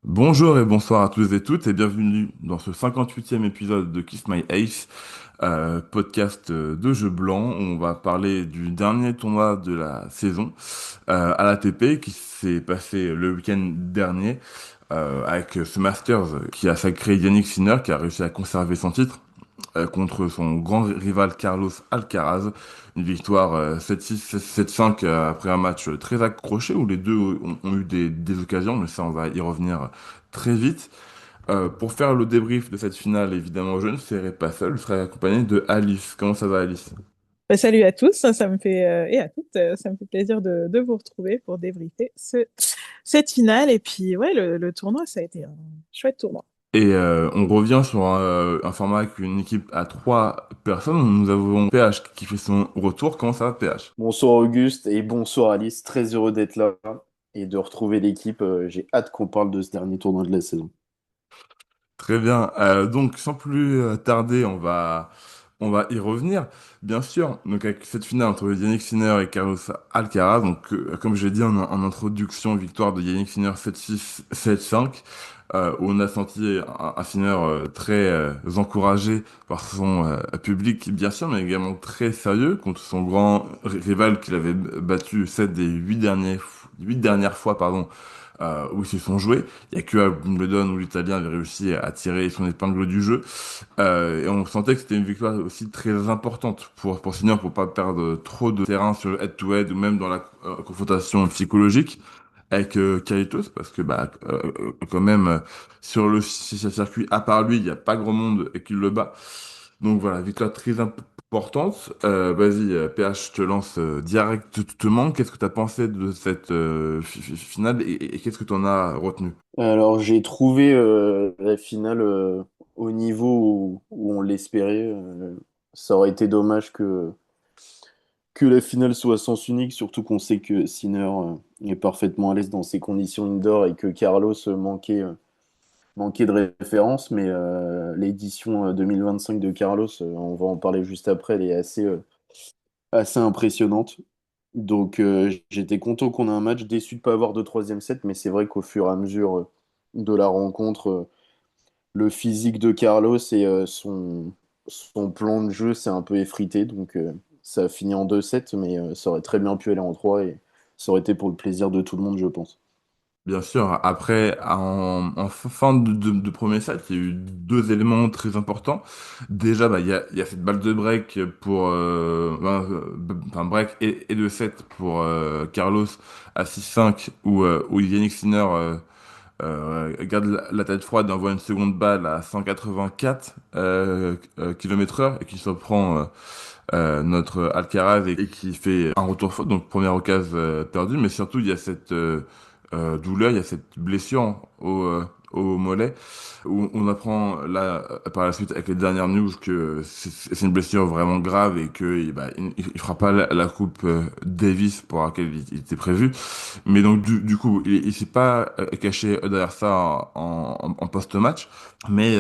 Bonjour et bonsoir à tous et toutes et bienvenue dans ce 58e épisode de Kiss My Ace, podcast de jeux blancs. On va parler du dernier tournoi de la saison à l'ATP qui s'est passé le week-end dernier avec ce Masters qui a sacré Yannick Sinner qui a réussi à conserver son titre contre son grand rival Carlos Alcaraz. Une victoire 7-6, 7-5 après un match très accroché où les deux ont eu des occasions, mais ça on va y revenir très vite. Pour faire le débrief de cette finale, évidemment, je ne serai pas seul, je serai accompagné de Alice. Comment ça va, Alice? Salut à tous, ça me fait et à toutes, ça me fait plaisir de vous retrouver pour débriefer cette finale. Et puis ouais, le tournoi, ça a été un chouette tournoi. Et on revient sur un format avec une équipe à trois personnes. Nous avons PH qui fait son retour. Comment ça va, PH? Bonsoir Auguste et bonsoir Alice, très heureux d'être là et de retrouver l'équipe. J'ai hâte qu'on parle de ce dernier tournoi de la saison. Très bien. Donc, sans plus tarder, on va y revenir. Bien sûr, donc avec cette finale entre Yannick Sinner et Carlos Alcaraz, donc comme je l'ai dit en introduction, victoire de Yannick Sinner 7-6, 7-5, où on a senti un Sinner très encouragé par son public, bien sûr, mais également très sérieux contre son grand rival qu'il avait battu 7 des 8 dernières fois, pardon, où ils se sont joués. Il y a que à Wimbledon où l'Italien avait réussi à tirer son épingle du jeu. Et on sentait que c'était une victoire aussi très importante pour Sinner, pour pas perdre trop de terrain sur le head-to-head ou même dans la confrontation psychologique avec Kyrgios, parce que quand même sur le circuit, à part lui, il n'y a pas grand monde qui le bat. Donc voilà, victoire très importante. Vas-y, PH, je te lance directement. Qu'est-ce que tu as pensé de cette finale et qu'est-ce que tu en as retenu? Alors j'ai trouvé la finale au niveau où on l'espérait. Ça aurait été dommage que la finale soit à sens unique, surtout qu'on sait que Sinner est parfaitement à l'aise dans ses conditions indoor et que Carlos manquait de référence. Mais l'édition 2025 de Carlos, on va en parler juste après, elle est assez impressionnante. Donc j'étais content qu'on ait un match, déçu de ne pas avoir de troisième set, mais c'est vrai qu'au fur et à mesure de la rencontre, le physique de Carlos et son plan de jeu s'est un peu effrité. Donc ça a fini en 2-7, mais ça aurait très bien pu aller en 3 et ça aurait été pour le plaisir de tout le monde, je pense. Bien sûr, après, en fin de premier set, il y a eu deux éléments très importants. Déjà, il y a cette balle de break pour, enfin, break et de set pour Carlos à 6-5, où Yannick Sinner garde la tête froide et envoie une seconde balle à 184 km/h et qui surprend notre Alcaraz et qui fait un retour faute, donc première occasion perdue, mais surtout il y a cette douleur, il y a cette blessure au mollet, où on apprend là par la suite avec les dernières news que c'est une blessure vraiment grave et que il fera pas la coupe Davis pour laquelle il était prévu. Mais donc du coup, il s'est pas caché derrière ça en post-match, mais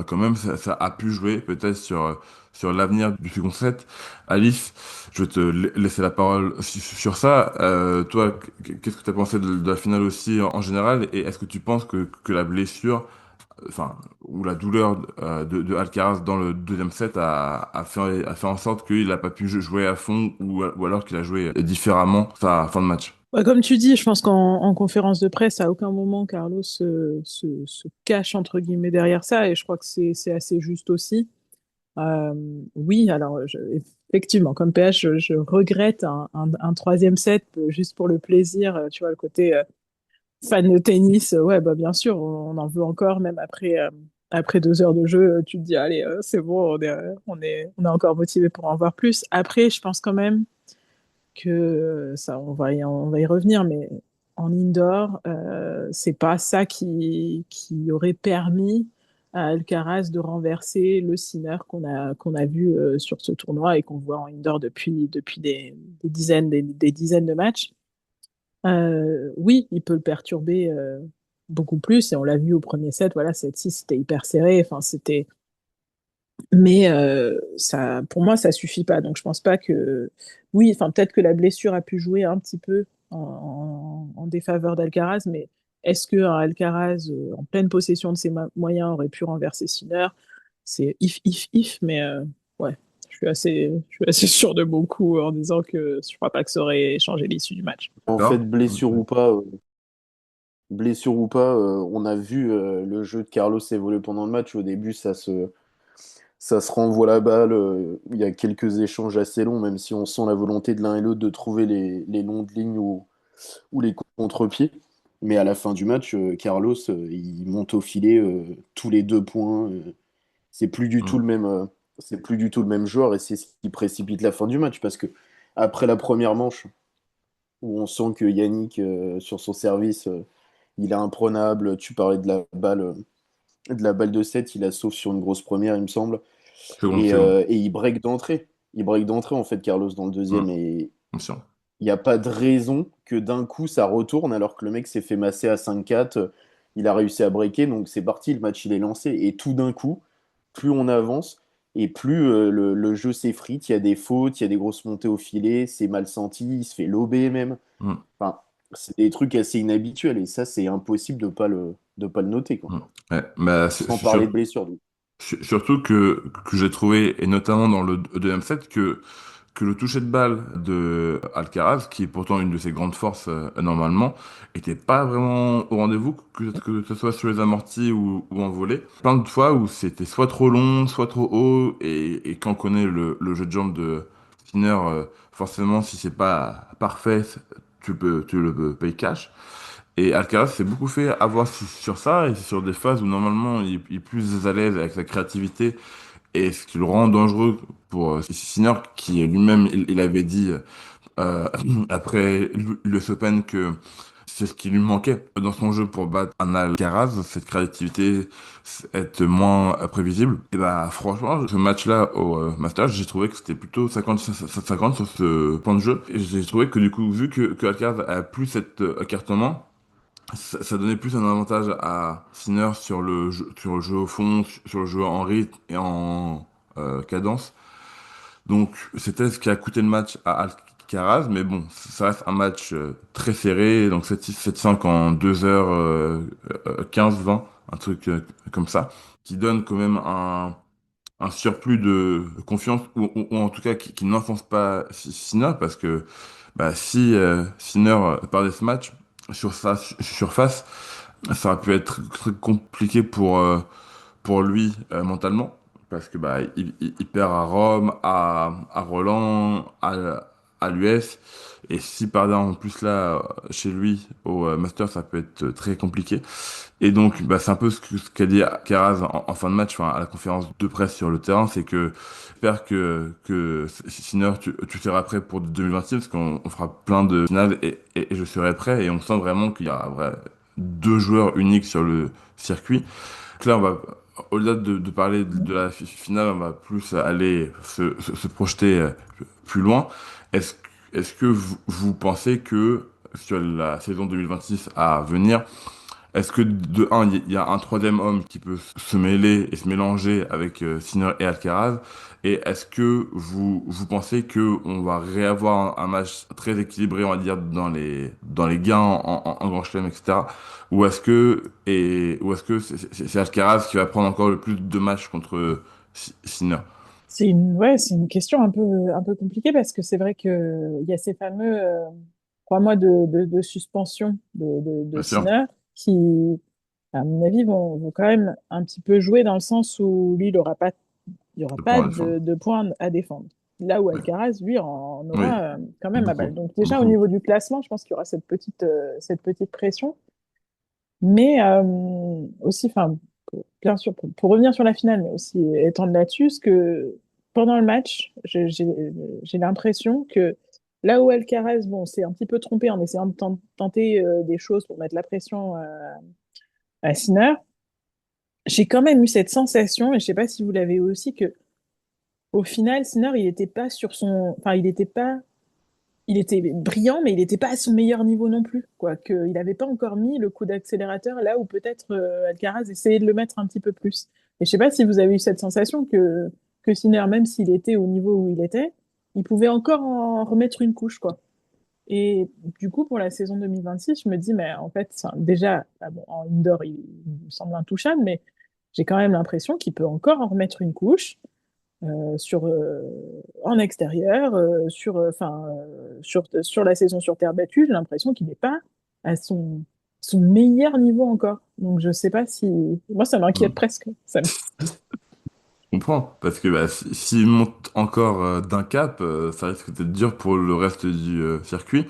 quand même ça a pu jouer peut-être sur l'avenir du second set. Alice, je vais te laisser la parole sur ça. Toi, qu'est-ce que tu as pensé de la finale aussi en général, et est-ce que tu penses que la blessure, enfin, ou la douleur de Alcaraz dans le deuxième set a fait en sorte qu'il n'a pas pu jouer à fond ou alors qu'il a joué différemment sa fin de match? Ouais, comme tu dis, je pense qu'en conférence de presse, à aucun moment Carlos se cache entre guillemets derrière ça, et je crois que c'est assez juste aussi. Euh, oui, alors effectivement, comme PH, je regrette un troisième set juste pour le plaisir, tu vois, le côté fan de tennis, ouais, bah bien sûr, on en veut encore, même après 2 heures de jeu, tu te dis, allez, c'est bon, on est encore motivé pour en voir plus. Après, je pense quand même que ça, on va y revenir, mais en indoor, c'est pas ça qui aurait permis à Alcaraz de renverser le Sinner qu'on a vu sur ce tournoi et qu'on voit en indoor depuis des dizaines de matchs. Oui, il peut le perturber beaucoup plus, et on l'a vu au premier set, voilà, 7-6, c'était hyper serré, enfin, mais ça, pour moi, ça suffit pas, donc je pense pas que... Oui, enfin, peut-être que la blessure a pu jouer un petit peu en défaveur d'Alcaraz, mais Est-ce que un Alcaraz, en pleine possession de ses moyens, aurait pu renverser Sinner? C'est if, mais ouais, je suis assez sûr de mon coup en disant que je crois pas que ça aurait changé l'issue du match. En fait, D'accord? blessure ou pas, on a vu le jeu de Carlos évoluer pendant le match. Au début, ça se renvoie la balle. Il y a quelques échanges assez longs, même si on sent la volonté de l'un et l'autre de trouver les longs de ligne ou les contre-pieds. Mais à la fin du match, Carlos, il monte au filet tous les 2 points. C'est plus du tout Mm. le même, c'est plus du tout le même joueur et c'est ce qui précipite la fin du match parce que après la première manche où on sent que Yannick sur son service, il est imprenable. Tu parlais de la balle de 7, il la sauve sur une grosse première, il me semble, C'est bon. et il break d'entrée. Il break d'entrée en fait Carlos dans le Mm. deuxième et Bien sûr. il n'y a pas de raison que d'un coup ça retourne alors que le mec s'est fait masser à 5-4, il a réussi à breaker, donc c'est parti, le match il est lancé. Et tout d'un coup, plus on avance et plus le jeu s'effrite, il y a des fautes, il y a des grosses montées au filet, c'est mal senti, il se fait lober même. Mm. Enfin, c'est des trucs assez inhabituels et ça c'est impossible de pas le noter, quoi. Mm. Ouais, bah, Sans parler de blessure. surtout que j'ai trouvé, et notamment dans le deuxième set, que le toucher de balle de Alcaraz, qui est pourtant une de ses grandes forces normalement, était pas vraiment au rendez-vous, que ce soit sur les amortis ou en volée. Plein de fois où c'était soit trop long, soit trop haut, et quand on connaît le jeu de jambes de Sinner, forcément, si c'est pas parfait, tu le payes cash. Et Alcaraz s'est beaucoup fait avoir sur ça, et sur des phases où normalement il est plus à l'aise avec sa créativité, et ce qui le rend dangereux pour Sinner, qui lui-même, il avait dit euh, après l'US Open que c'est ce qui lui manquait dans son jeu pour battre un Alcaraz, cette créativité, être moins prévisible. Et bah franchement, ce match-là au Masters, j'ai trouvé que c'était plutôt 50-50 sur ce point de jeu. Et j'ai trouvé que du coup, vu que Alcaraz a plus cet écartement, ça donnait plus un avantage à Sinner sur le jeu au fond, sur le jeu en rythme et en cadence. Donc, c'était ce qui a coûté le match à Alcaraz, mais bon, ça reste un match très serré, donc 7-6, 7-5 en 2 h 15-20, un truc comme ça, qui donne quand même un surplus de confiance, ou en tout cas qui n'enfonce pas Sinner, parce que bah, si Sinner perdait ce match sur sa surface, ça aurait pu être très compliqué pour lui mentalement, parce que bah il perd à Rome, à Roland, à l'US, et s'il perdait en plus là chez lui au Master, ça peut être très compliqué. Et donc bah c'est un peu ce qu'a dit Caraz en fin de match, enfin à la conférence de presse sur le terrain, c'est que j'espère que Sinner tu seras prêt pour 2026 parce qu'on fera plein de finales et je serai prêt, et on sent vraiment qu'il y a deux joueurs uniques sur le circuit. Donc là, au-delà de parler de la finale, on va plus aller se projeter plus loin. Est-ce, est-ce que vous pensez que sur la saison 2026 à venir, est-ce que de un, il y a un troisième homme qui peut se mêler et se mélanger avec Sinner et Alcaraz? Et est-ce que vous pensez que on va réavoir un match très équilibré, on va dire, dans les gains en Grand Chelem, etc. Ou est-ce que c'est Alcaraz qui va prendre encore le plus de matchs contre Sinner? C'est une question un peu compliquée parce que c'est vrai que il y a ces fameux 3 mois de suspension de Bien sûr, Sinner qui, à mon avis, vont quand même un petit peu jouer dans le sens où lui, il aura je pas prends la fin. de points à défendre. Là où Oui, Alcaraz, lui, en oui, aura quand même à balle. beaucoup, Donc déjà, au beaucoup. niveau du classement, je pense qu'il y aura cette petite pression. Mais aussi, enfin, bien sûr, pour revenir sur la finale, mais aussi étendre là-dessus, ce que pendant le match, j'ai l'impression que là où Alcaraz, bon, s'est un petit peu trompé en essayant de tenter des choses pour mettre la pression à Sinner, j'ai quand même eu cette sensation, et je sais pas si vous l'avez eu aussi, que au final, Sinner, il était pas sur son, enfin, il était pas, il était brillant, mais il n'était pas à son meilleur niveau non plus, quoi. Il n'avait pas encore mis le coup d'accélérateur là où peut-être Alcaraz essayait de le mettre un petit peu plus. Et je sais pas si vous avez eu cette sensation que Sinner, même s'il était au niveau où il était, il pouvait encore en remettre une couche, quoi. Et du coup, pour la saison 2026, je me dis, mais en fait, déjà, ah bon, en indoor, il me semble intouchable, mais j'ai quand même l'impression qu'il peut encore en remettre une couche en extérieur, sur la saison sur terre battue. J'ai l'impression qu'il n'est pas à son meilleur niveau encore. Donc, je sais pas si. Moi, ça m'inquiète Hmm. presque. Je comprends, parce que bah, s'il monte encore d'un cap, ça risque d'être dur pour le reste du circuit.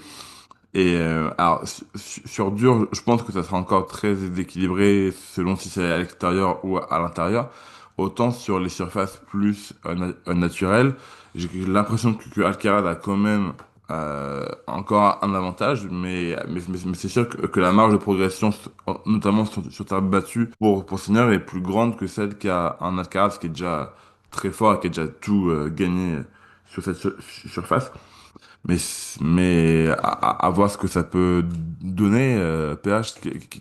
Et alors, sur dur, je pense que ça sera encore très équilibré selon si c'est à l'extérieur ou à l'intérieur. Autant sur les surfaces plus naturelles, j'ai l'impression que Alcaraz a quand même encore un avantage, mais c'est sûr que la marge de progression, notamment sur terre battue, pour Sinner est plus grande que celle qu'a un Alcaraz qui est déjà très fort et qui a déjà tout gagné sur cette surface. Mais, à voir ce que ça peut donner, PH,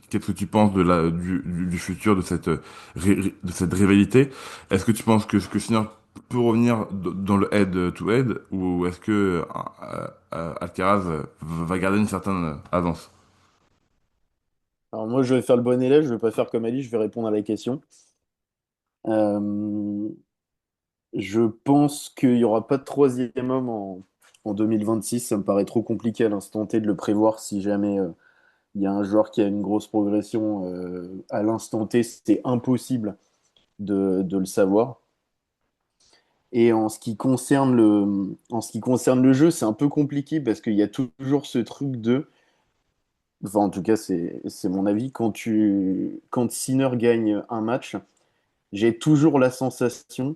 qu'est-ce que tu penses du futur de de cette rivalité? Est-ce que tu penses que Sinner peut revenir dans le head-to-head ou est-ce que Alcaraz va garder une certaine avance? Alors moi, je vais faire le bon élève, je vais pas faire comme Ali, je vais répondre à la question. Euh, je pense qu'il y aura pas de troisième homme en 2026. Ça me paraît trop compliqué à l'instant T de le prévoir si jamais il y a un joueur qui a une grosse progression à l'instant T, c'est impossible de le savoir. Et en ce qui concerne le jeu, c'est un peu compliqué parce qu'il y a toujours ce truc de, enfin en tout cas c'est mon avis, quand Sinner gagne un match, j'ai toujours la sensation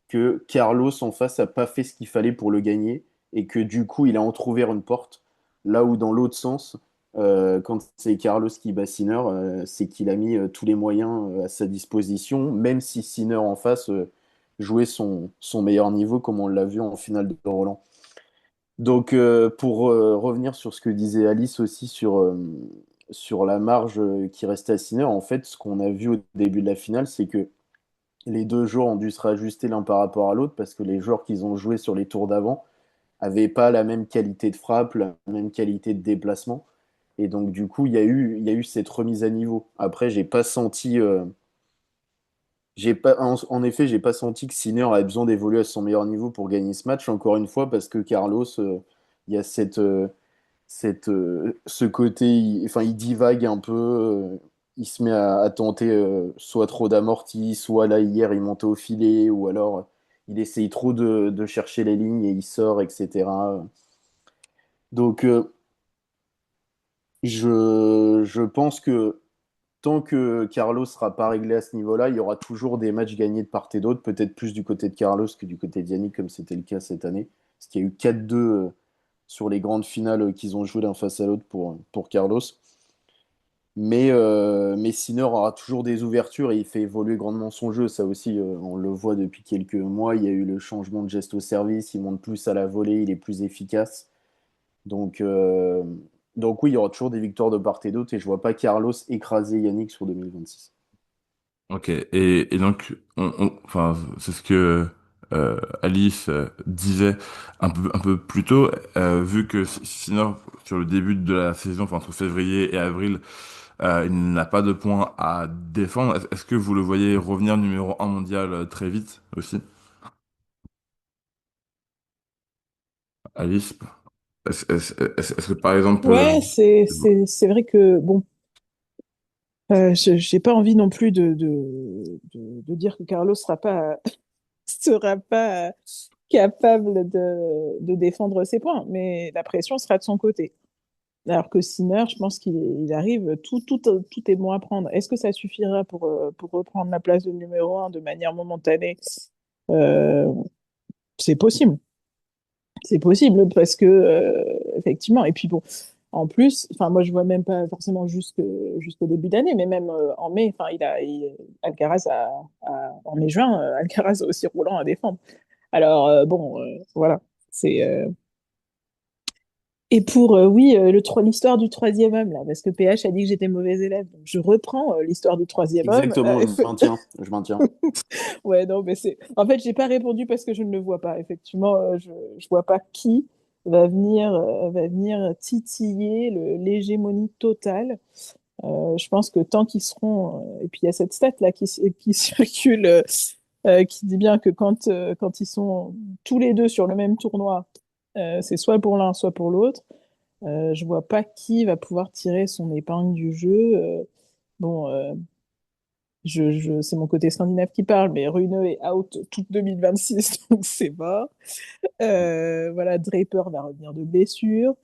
que Carlos en face a pas fait ce qu'il fallait pour le gagner et que du coup il a entrouvert une porte. Là où dans l'autre sens, quand c'est Carlos qui bat Sinner, c'est qu'il a mis tous les moyens à sa disposition, même si Sinner en face jouait son meilleur niveau, comme on l'a vu en finale de Roland. Donc pour revenir sur ce que disait Alice aussi sur la marge qui restait à Sinner, en fait ce qu'on a vu au début de la finale, c'est que les deux joueurs ont dû se rajuster l'un par rapport à l'autre parce que les joueurs qu'ils ont joués sur les tours d'avant n'avaient pas la même qualité de frappe, la même qualité de déplacement. Et donc, du coup, il y a eu cette remise à niveau. Après, j'ai pas senti. En effet, j'ai pas senti que Sinner avait besoin d'évoluer à son meilleur niveau pour gagner ce match, encore une fois, parce que Carlos, il y a ce côté, enfin, il divague un peu, il se met à tenter soit trop d'amortis, soit là hier il montait au filet, ou alors il essaye trop de chercher les lignes et il sort, etc. Donc je pense que tant que Carlos sera pas réglé à ce niveau-là, il y aura toujours des matchs gagnés de part et d'autre, peut-être plus du côté de Carlos que du côté de Yannick, comme c'était le cas cette année. Parce qu'il y a eu 4-2 sur les grandes finales qu'ils ont joué l'un face à l'autre pour Carlos. Mais Sinner aura toujours des ouvertures et il fait évoluer grandement son jeu. Ça aussi, on le voit depuis quelques mois. Il y a eu le changement de geste au service. Il monte plus à la volée, il est plus efficace. Donc, euh, donc oui, il y aura toujours des victoires de part et d'autre. Et je vois pas Carlos écraser Yannick sur 2026. Ok, et donc, enfin, c'est ce que Alice disait un peu plus tôt, vu que Sinner, sur le début de la saison, enfin, entre février et avril, il n'a pas de points à défendre. Est-ce que vous le voyez revenir numéro un mondial très vite aussi, Alice? Est-ce que par exemple, Ouais, c'est vrai que, bon, j'ai pas envie non plus de dire que Carlos sera pas capable de défendre ses points, mais la pression sera de son côté. Alors que Sinner, je pense qu'il arrive, tout est bon à prendre. Est-ce que ça suffira pour reprendre la place de numéro un de manière momentanée? Euh, c'est possible. C'est possible parce que, effectivement, et puis bon, en plus, enfin, moi, je vois même pas forcément jusqu'au début d'année, mais même en mai, enfin, Alcaraz en mai-juin, Alcaraz a aussi Roland à défendre. Alors, bon, voilà. C'est, Et pour, oui, l'histoire du troisième homme, là, parce que PH a dit que j'étais mauvais élève. Donc je reprends l'histoire du troisième homme. Exactement, je maintiens. Je maintiens. Ouais, non, mais c'est. En fait, j'ai pas répondu parce que je ne le vois pas. Effectivement, je vois pas qui. va venir titiller l'hégémonie totale. Je pense que tant qu'ils seront, et puis il y a cette stat là qui circule, qui dit bien que quand ils sont tous les deux sur le même tournoi, c'est soit pour l'un, soit pour l'autre. Je vois pas qui va pouvoir tirer son épingle du jeu. Bon, c'est mon côté scandinave qui parle, mais Rune est out toute 2026, donc c'est mort. Voilà, Draper va revenir de blessure.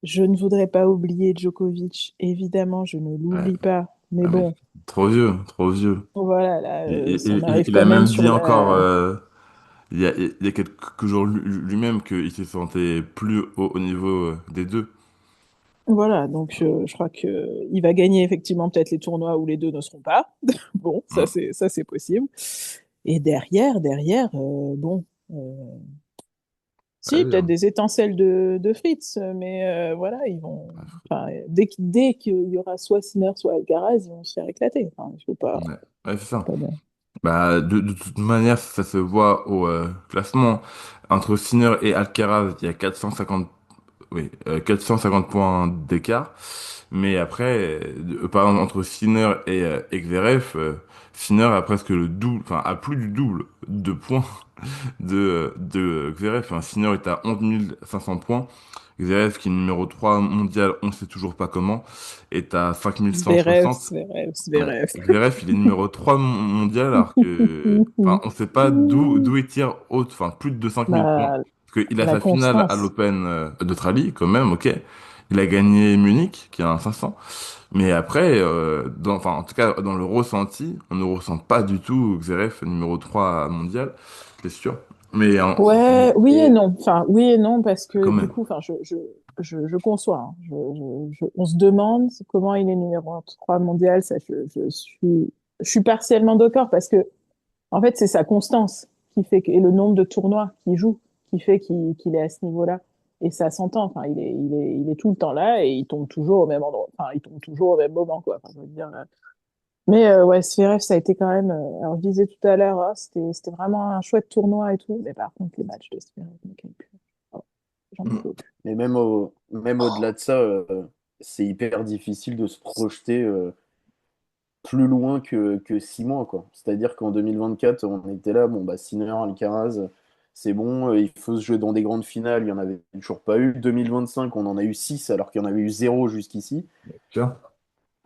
Je ne voudrais pas oublier Djokovic, évidemment, je ne Ouais. l'oublie pas. Mais Ah, mais bon, trop vieux, trop vieux. voilà, là, on arrive Il quand a même même dit sur encore la. il y a quelques jours lui-même qu'il se sentait plus au niveau des deux. Voilà, donc je crois que il va gagner effectivement peut-être les tournois où les deux ne seront pas. Bon, Mm. ça c'est possible. Et derrière, bon, Ouais, si peut-être des étincelles de Fritz, mais voilà, ils vont. Enfin, dès qu'il y aura soit Sinner, soit Alcaraz, ils vont se faire éclater. Enfin, je peux pas, ouais, ouais, c'est ça. pas bien. Bah, de toute manière, ça se voit au classement. Entre Sinner et Alcaraz, il y a 450, oui, 450 points d'écart. Mais après, par exemple, entre Sinner et Zverev, Sinner a presque le double, enfin, a plus du double de points de Zverev. Enfin, Sinner est à 11 500 points. Zverev, qui est numéro 3 mondial, on sait toujours pas comment, est à Zverev, 5160. Zverev, Ouais. Zverev. Zverev, il est numéro 3 mondial, alors que, enfin, on sait pas d'où il tire haute, enfin, plus de 5000 points. La, Parce qu'il a la sa finale à constance. l'Open d'Australie, quand même, ok. Il a gagné Munich, qui a un 500. Mais après, enfin, en tout cas, dans le ressenti, on ne ressent pas du tout Zverev numéro 3 mondial, c'est sûr. Mais Ouais, oui et Et non. Enfin, oui et non, parce que quand du même. coup, enfin, je conçois. Hein. On se demande comment il est numéro 3 mondial. Ça, je suis partiellement d'accord parce que, en fait, c'est sa constance qui fait et le nombre de tournois qu'il joue qui fait qu'il est à ce niveau-là. Et ça s'entend. Enfin, il est tout le temps là et il tombe toujours au même endroit. Enfin, il tombe toujours au même moment, quoi. Enfin, je veux dire, mais ouais, Zverev, ça a été quand même. Alors, je disais tout à l'heure, ah, c'était vraiment un chouette tournoi et tout. Mais par contre, les matchs de Zverev, oh, j'en Mm. peux plus. Mais même au-delà de ça, c'est hyper difficile de se projeter plus loin que 6 mois, quoi. C'est-à-dire qu'en 2024, on était là, bon, bah, Sinner, Alcaraz, c'est bon, il faut se jouer dans des grandes finales, il n'y en avait toujours pas eu. 2025, on en a eu 6 alors qu'il y en avait eu zéro jusqu'ici. Tu vois?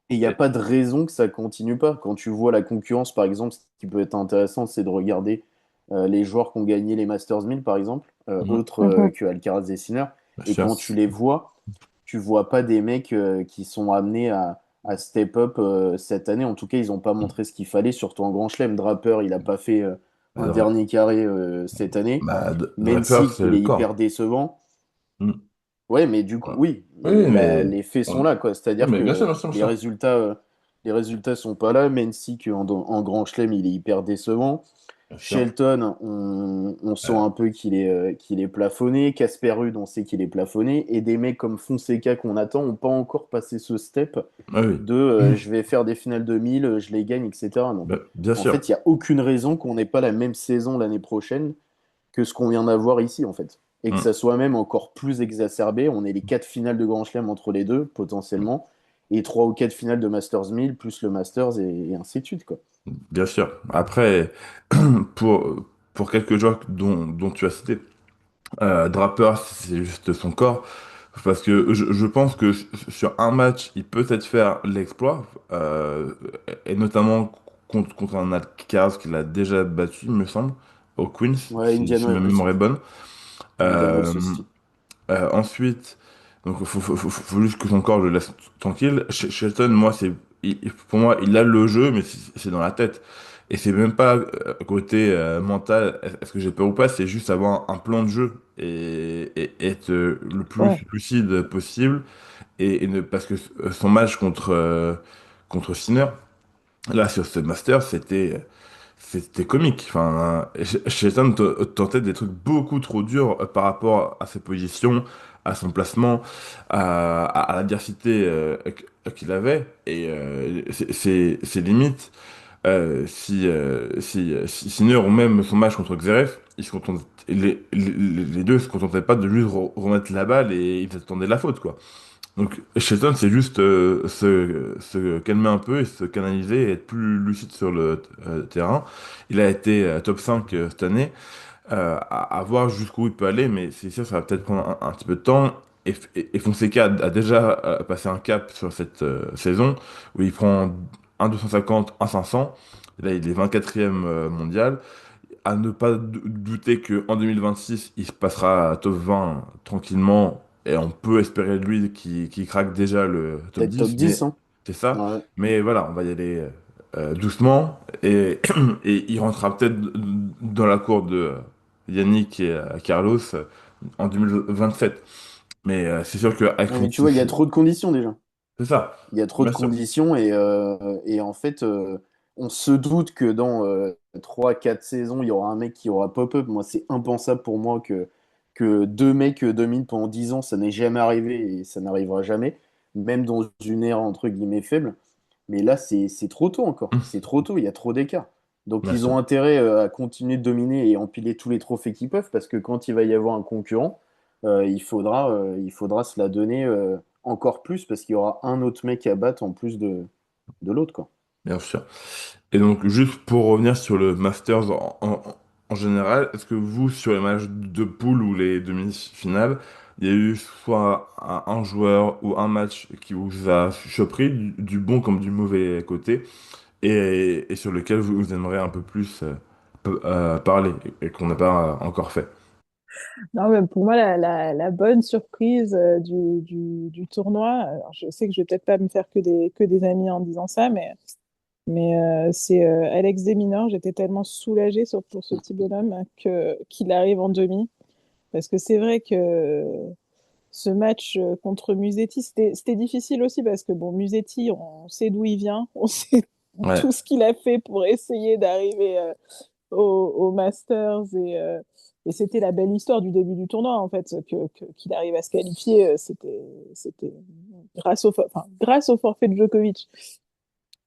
Et il n'y a pas de raison que ça continue pas. Quand tu vois la concurrence, par exemple, ce qui peut être intéressant, c'est de regarder les joueurs qui ont gagné les Masters 1000, par exemple, Mhm. autres Mhm. que Alcaraz et Sinner. Bien Et sûr. quand tu les vois, tu vois pas des mecs qui sont amenés à step up cette année. En tout cas, ils n'ont pas Mm. montré ce qu'il fallait, surtout en Grand Chelem. Draper, il n'a pas fait un Alors, dernier carré cette année. bah, Draper, Mensik, c'est il le est hyper corps. décevant. Mm. Ouais, mais du coup, Ouais. oui, Oui, mais, les faits sont oui, là, quoi. C'est-à-dire mais bien sûr, que bien sûr, bien sûr. les résultats sont pas là. Mensik, en Grand Chelem, il est hyper décevant. Bien sûr. Shelton, on sent Euh, un peu qu'il est plafonné. Casper Ruud, on sait qu'il est plafonné. Et des mecs comme Fonseca qu'on attend n'ont pas encore passé ce step oui, oui. de je vais faire des finales de 1000, je les gagne, etc. Donc, Bien en sûr. fait, il n'y a aucune raison qu'on n'ait pas la même saison l'année prochaine que ce qu'on vient d'avoir ici, en fait. Et que Mm. ça soit même encore plus exacerbé. On ait les 4 finales de Grand Chelem entre les deux, Mm. potentiellement, et 3 ou 4 finales de Masters 1000, plus le Masters, et ainsi de suite, quoi. Bien sûr. Après, pour, pour quelques joueurs dont tu as cité, Draper, c'est juste son corps. Parce que je pense que sur un match, il peut peut-être faire l'exploit, et notamment contre un Alcaraz qu'il a déjà battu, il me semble, au Queens, Ouais, si Indian ma Wells. mémoire est bonne. Indian Euh, Wells aussi. ensuite, donc faut juste que son corps le laisse tranquille. Shelton, moi, pour moi, il a le jeu, mais c'est dans la tête. Et c'est même pas côté mental, est-ce que j'ai peur ou pas, c'est juste avoir un plan de jeu et être le plus Ouais. lucide possible. Parce que son match contre Sinner, là, sur ce Master, c'était comique. Enfin, Shelton tentait des trucs beaucoup trop durs par rapport à ses positions, à son placement, à l'adversité qu'il avait. Et c'est limite. Si Sinner ou même son match contre Xeref, les deux se contentaient pas de juste remettre la balle et ils attendaient la faute, quoi. Donc Shelton, c'est juste se calmer un peu et se canaliser et être plus lucide sur le terrain. Il a été top 5 cette année, à voir jusqu'où il peut aller, mais c'est sûr, ça va peut-être prendre un petit peu de temps. Et Fonseca a déjà passé un cap sur cette saison où il prend un 250, un 500. Là, il est 24e mondial. À ne pas douter qu'en 2026, il se passera à top 20 tranquillement et on peut espérer de lui qu'il craque déjà le top Peut-être top 10, 10, mais hein. c'est ça. Ouais. Mais voilà, on va y aller doucement et il rentrera peut-être dans la cour de Yannick et Carlos en 2027. Mais c'est sûr qu'avec Ouais, mais tu vois, il y a trop de conditions déjà. c'est ça, Il y a trop de bien sûr. conditions et en fait, on se doute que dans 3-4 saisons, il y aura un mec qui aura pop-up. Moi, c'est impensable pour moi que deux mecs dominent pendant 10 ans. Ça n'est jamais arrivé et ça n'arrivera jamais, même dans une ère entre guillemets faible. Mais là, c'est trop tôt encore. C'est trop tôt, il y a trop d'écart. Donc, Bien ils sûr. ont intérêt à continuer de dominer et empiler tous les trophées qu'ils peuvent parce que quand il va y avoir un concurrent, il faudra se la donner encore plus parce qu'il y aura un autre mec à battre en plus de l'autre, quoi. Bien sûr. Et donc, juste pour revenir sur le Masters en général, est-ce que vous, sur les matchs de poule ou les demi-finales, il y a eu soit un joueur ou un match qui vous a surpris, du bon comme du mauvais côté, et sur lequel vous aimeriez un peu plus parler et qu'on n'a pas encore fait? Non, mais pour moi, la bonne surprise du tournoi, alors je sais que je vais peut-être pas me faire que des amis en disant ça, mais c'est Alex Desminor. J'étais tellement soulagée pour ce petit bonhomme qu'il arrive en demi. Parce que c'est vrai que ce match contre Musetti, c'était difficile aussi parce que bon, Musetti, on sait d'où il vient, on sait Ouais, tout ce qu'il a fait pour essayer d'arriver au Masters et c'était la belle histoire du début du tournoi en fait qu'il arrive à se qualifier, c'était grâce au forfait de Djokovic.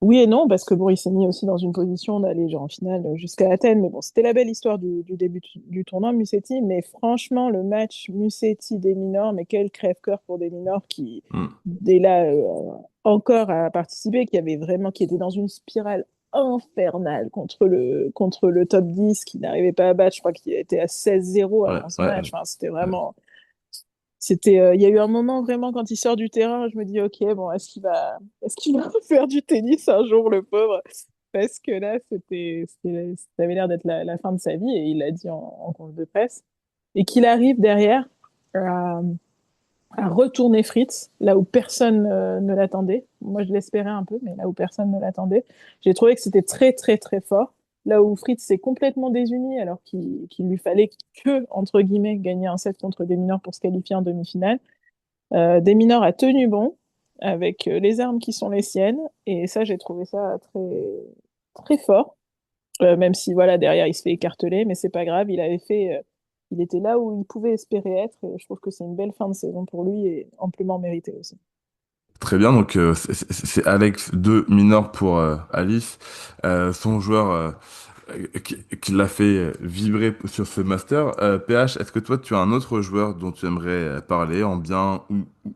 Oui et non, parce que bon, il s'est mis aussi dans une position d'aller genre en finale jusqu'à Athènes, mais bon, c'était la belle histoire du début du tournoi, Musetti, mais franchement, le match Musetti-Desminor, mais quel crève-cœur pour Desminor qui, hmm, dès là, encore a participé, qui était dans une spirale infernale contre le top 10, qui n'arrivait pas à battre, je crois qu'il était à 16-0 ouais, avant ce ouais, match, enfin, c'était ouais. vraiment, il y a eu un moment vraiment quand il sort du terrain, je me dis ok bon est-ce qu'il va faire du tennis un jour le pauvre parce que là ça avait l'air d'être la fin de sa vie et il l'a dit en conf de presse et qu'il arrive derrière à, à retourner Fritz là où personne ne l'attendait. Moi je l'espérais un peu mais là où personne ne l'attendait. J'ai trouvé que c'était très très très fort. Là où Fritz s'est complètement désuni alors qu'il lui fallait que, entre guillemets, gagner un set contre des mineurs pour se qualifier en demi-finale. Des mineurs a tenu bon avec les armes qui sont les siennes et ça j'ai trouvé ça très fort. Même si voilà derrière il se fait écarteler mais c'est pas grave, il était là où il pouvait espérer être et je trouve que c'est une belle fin de saison pour lui et amplement méritée aussi. Très bien, donc c'est Alex de Minor pour Alice, son joueur qui l'a fait vibrer sur ce master. PH, est-ce que toi tu as un autre joueur dont tu aimerais parler en bien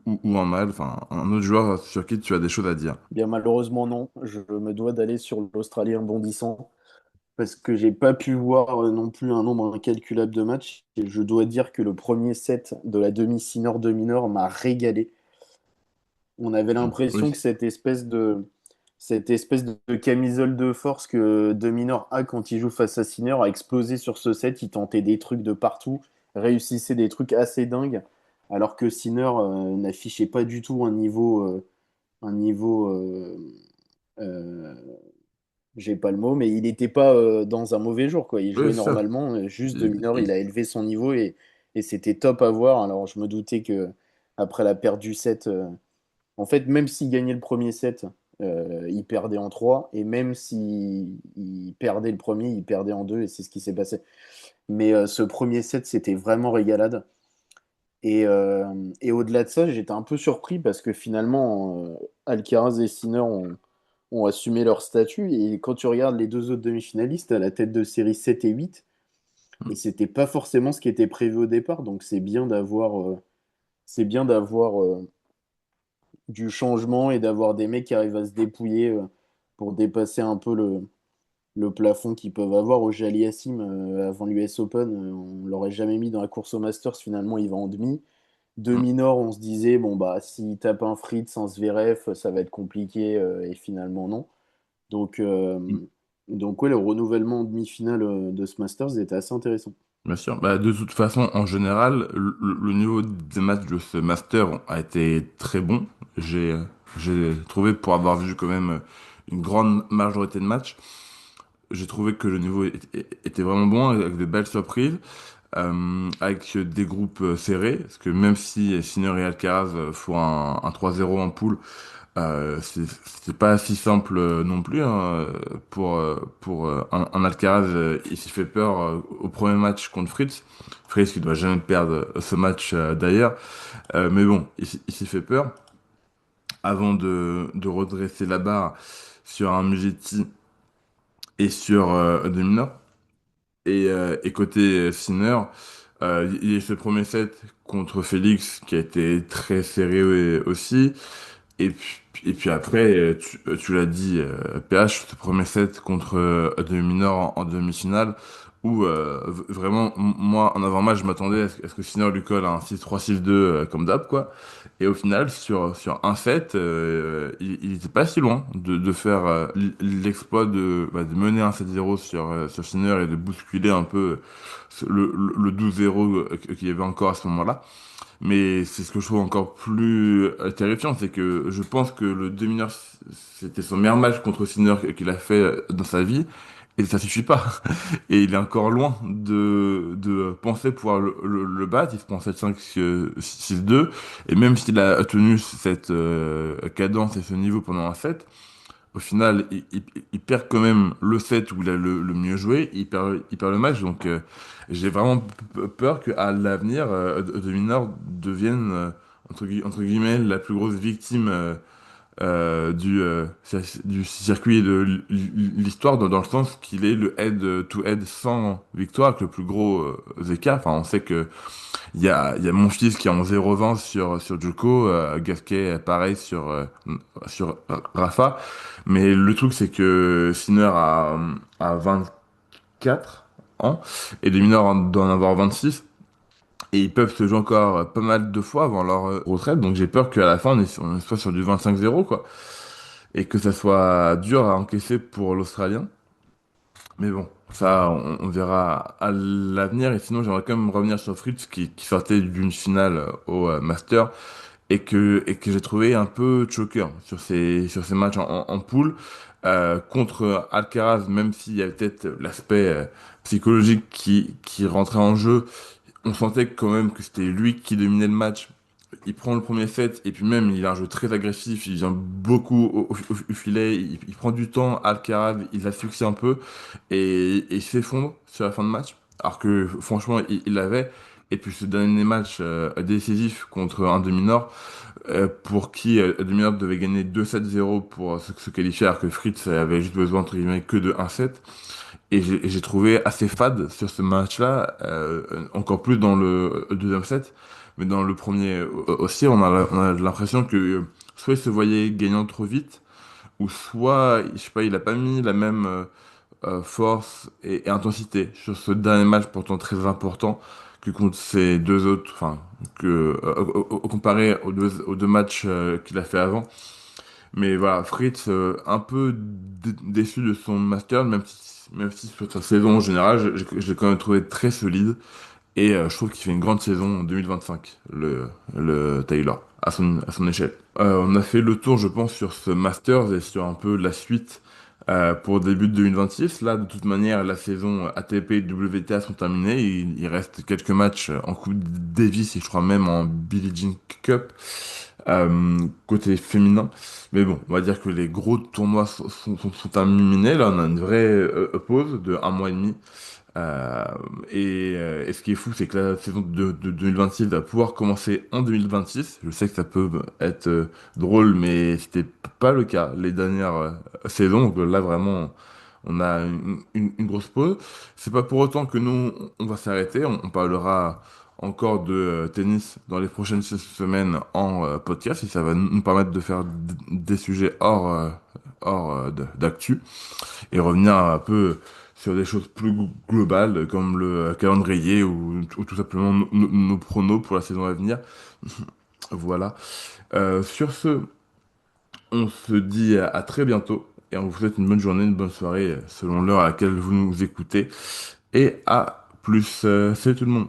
ou en mal, enfin un autre joueur sur qui tu as des choses à dire? Bien malheureusement non, je me dois d'aller sur l'Australien bondissant parce que j'ai pas pu voir non plus un nombre incalculable de matchs et je dois dire que le premier set de la demi Sinner de mineur m'a régalé. On avait l'impression Oui, que cette espèce de camisole de force que De Minor a quand il joue face à Sinner a explosé sur ce set. Il tentait des trucs de partout, réussissait des trucs assez dingues, alors que Sinner n'affichait pas du tout un niveau, euh, j'ai pas le mot, mais il n'était pas dans un mauvais jour, quoi. Il oui, jouait ça. normalement, juste De Il- Minor, il il- a élevé son niveau et c'était top à voir. Alors je me doutais que après la perte du set, en fait, même s'il gagnait le premier set, il perdait en 3. Et même s'il il perdait le premier, il perdait en 2. Et c'est ce qui s'est passé. Mais ce premier set, c'était vraiment régalade. Et au-delà de ça, j'étais un peu surpris parce que finalement, Alcaraz et Sinner ont assumé leur statut. Et quand tu regardes les deux autres demi-finalistes, à la tête de série 7 et 8, et c'était pas forcément ce qui était prévu au départ. Donc c'est bien d'avoir du changement et d'avoir des mecs qui arrivent à se dépouiller pour dépasser un peu le plafond qu'ils peuvent avoir. Au Aliassime, avant l'US Open, on l'aurait jamais mis dans la course au Masters. Finalement, il va en demi. Mm. Demi-nord, on se disait, bon, bah, s'il tape un Fritz sans Zverev, ça va être compliqué, et finalement, non. Donc, euh, Mm. donc ouais, le renouvellement en demi-finale de ce Masters était assez intéressant. Bien sûr. Bah, de toute façon, en général, le niveau des matchs de ce master a été très bon. J'ai, j'ai trouvé, pour avoir vu quand même une grande majorité de matchs, j'ai trouvé que le niveau était vraiment bon, avec de belles surprises, avec des groupes serrés, parce que même si Sinner et Alcaraz font un 3-0 en poule, c'est pas si simple non plus, hein, pour un Alcaraz, il s'est fait peur au premier match contre Fritz. Fritz qui doit jamais perdre ce match d'ailleurs. Mais bon, il s'est fait peur avant de redresser la barre sur un Musetti et sur Domino. Et côté Sinner, il y a eu ce premier set contre Félix qui a été très serré aussi. Et puis après, tu l'as dit, PH, ce premier set contre de Minor en demi-finale, où vraiment, moi, en avant-match, je m'attendais à ce que Sinner lui colle un 6-3, 6-2 comme d'hab, quoi. Et au final, sur un set, il était pas si loin de faire l'exploit de mener un 7-0 sur Sinner et de bousculer un peu le 12-0 qu'il y avait encore à ce moment-là. Mais c'est ce que je trouve encore plus terrifiant, c'est que je pense que le demi-heure, c'était son meilleur match contre Sinner qu'il a fait dans sa vie, et ça suffit pas. Et il est encore loin de penser pouvoir le battre. Il se prend 7-5, 6-2, et même s'il a tenu cette cadence et ce niveau pendant un set, au final, il perd quand même le set où il a le mieux joué, il perd le match, donc j'ai vraiment peur qu'à l'avenir, Dominor devienne, entre guillemets, la plus grosse victime du circuit et de l'histoire, dans le sens qu'il est le head-to-head sans victoire, avec le plus gros écart. Enfin, on sait que il y a mon fils qui est en 0-20 sur Djoko, Gasquet pareil sur Rafa. Mais le truc, c'est que Sinner a 24 ans et les mineurs doivent en avoir 26. Et ils peuvent se jouer encore pas mal de fois avant leur retraite. Donc j'ai peur qu'à la fin, on soit sur du 25-0, quoi. Et que ça soit dur à encaisser pour l'Australien. Mais bon, ça, on verra à l'avenir. Et sinon, j'aimerais quand même revenir sur Fritz qui sortait d'une finale au Master et que j'ai trouvé un peu choqueur sur ces matchs en poule. Contre Alcaraz, même s'il y avait peut-être l'aspect psychologique qui rentrait en jeu, on sentait quand même que c'était lui qui dominait le match. Il prend le premier set et puis même il a un jeu très agressif, il vient beaucoup au filet, il prend du temps, Alcaraz, il asphyxie un peu et il s'effondre sur la fin de match. Alors que franchement il l'avait. Et puis ce dernier match décisif contre un demi-nord, pour qui Demirbs devait gagner 2-7-0 pour se qualifier, alors que Fritz avait juste besoin, entre guillemets, que de 1-7. Et j'ai trouvé assez fade sur ce match-là, encore plus dans le deuxième set, mais dans le premier aussi, on a l'impression que soit il se voyait gagnant trop vite, ou soit, je sais pas, il a pas mis la même force et intensité sur ce dernier match pourtant très important que contre ces deux autres, enfin, comparé aux deux matchs qu'il a fait avant. Mais voilà, Fritz, un peu déçu de son master, même si sur sa saison en général, je l'ai quand même trouvé très solide. Et je trouve qu'il fait une grande saison en 2025, le Taylor, à son échelle. On a fait le tour, je pense, sur ce Masters et sur un peu la suite pour début de 2026. Là, de toute manière, la saison ATP et WTA sont terminées. Il reste quelques matchs en Coupe Davis et je crois même en Billie Jean Cup côté féminin. Mais bon, on va dire que les gros tournois sont terminés. Là, on a une vraie pause de un mois et demi Euh, et ce qui est fou, c'est que la saison de 2026 va pouvoir commencer en 2026. Je sais que ça peut être drôle, mais c'était pas le cas les dernières saisons. Donc là, vraiment, on a une grosse pause. C'est pas pour autant que nous, on va s'arrêter. On parlera encore de tennis dans les prochaines semaines en podcast et ça va nous permettre de faire des sujets hors d'actu et revenir un peu sur des choses plus globales comme le calendrier ou tout simplement nos pronos pour la saison à venir. Voilà. Sur ce, on se dit à très bientôt et on vous souhaite une bonne journée, une bonne soirée selon l'heure à laquelle vous nous écoutez et à plus. Salut tout le monde.